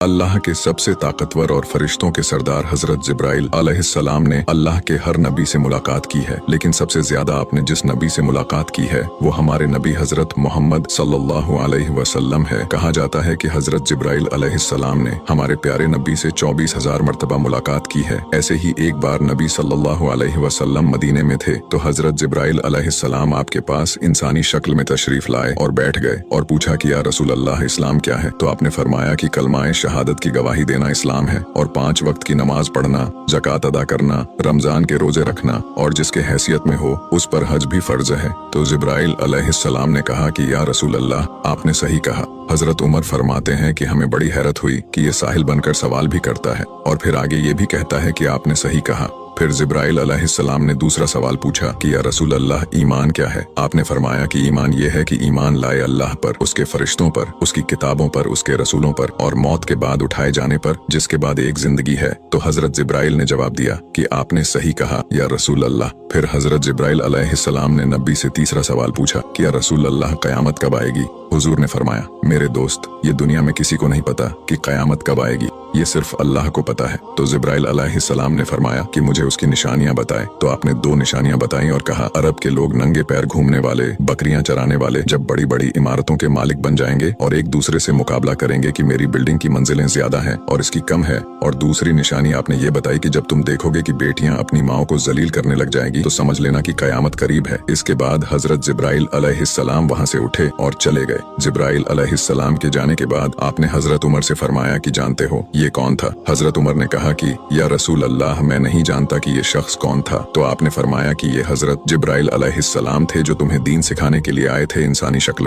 अल्लाह के सबसे ताकतवर और फरिश्तों के सरदार हजरत जिब्राइल अलैहिस्सलाम ने अल्लाह के हर नबी से मुलाकात की है, लेकिन सबसे ज्यादा आपने जिस नबी से मुलाकात की है वो हमारे नबी हजरत मोहम्मद सल्लल्लाहु अलैहि वसल्लम है। कहा जाता है कि हजरत जिब्राइल अलैहिस्सलाम ने हमारे प्यारे नबी से 24,000 मरतबा मुलाकात की है। ऐसे ही एक बार नबी सल्लल्लाहु अलैहि वसल्लम मदीने में थे तो हजरत जिब्राइल अलैहिस्सलाम आपके पास इंसानी शक्ल में तशरीफ लाए और बैठ गए और पूछा कि या रसूल अल्लाह, इस्लाम क्या है? तो आपने फरमाया कि कलमाए शहादत की गवाही देना इस्लाम है और 5 वक्त की नमाज पढ़ना, ज़कात अदा करना, रमजान के रोजे रखना और जिसके हैसियत में हो उस पर हज भी फर्ज है। तो जिब्राइल अलैहिस्सलाम ने कहा कि या रसूल अल्लाह, आपने सही कहा। हजरत उमर फरमाते हैं कि हमें बड़ी हैरत हुई कि ये साहिल बनकर सवाल भी करता है और फिर आगे ये भी कहता है कि आपने सही कहा। फिर जिब्राइल अलैहिस्सलाम ने दूसरा सवाल पूछा कि या रसूल अल्लाह, ईमान क्या है? आपने फरमाया कि ईमान ये है कि ईमान लाए अल्लाह पर, उसके फरिश्तों पर, उसकी किताबों पर, उसके रसूलों पर और मौत के बाद उठाए जाने पर, जिसके बाद एक जिंदगी है। तो हजरत जिब्राइल ने जवाब दिया कि आपने सही कहा या रसूल अल्लाह। फिर हजरत जिब्राइल अलैहिस्सलाम ने नबी से तीसरा सवाल पूछा कि या रसूल अल्लाह, कयामत कब आएगी? हुजूर ने फरमाया, मेरे दोस्त, ये दुनिया में किसी को नहीं पता कि कयामत कब आएगी, ये सिर्फ अल्लाह को पता है। तो जिब्राइल अलैहिस्सलाम ने फरमाया कि मुझे उसकी निशानियां बताए। तो आपने 2 निशानियां बताई और कहा, अरब के लोग नंगे पैर घूमने वाले, बकरियां चराने वाले जब बड़ी बड़ी इमारतों के मालिक बन जाएंगे और एक दूसरे से मुकाबला करेंगे कि मेरी बिल्डिंग की मंजिलें ज्यादा हैं और इसकी कम है। और दूसरी निशानी आपने ये बताई कि जब तुम देखोगे कि बेटियां अपनी माओ को जलील करने लग जाएगी तो समझ लेना कि कयामत करीब है। इसके बाद हजरत जिब्राइल अलैहिस्सलाम वहां से उठे और चले गए। जिब्राइल अलैहिस्सलाम के जाने के बाद आपने हजरत उमर से फरमाया कि जानते हो ये कौन था? हजरत उमर ने कहा कि या रसूल अल्लाह, मैं नहीं जानता कि ये शख्स कौन था। तो आपने फरमाया कि ये हजरत जिब्राइल अलैहिस्सलाम थे जो तुम्हें दीन सिखाने के लिए आए थे इंसानी शक्ल में।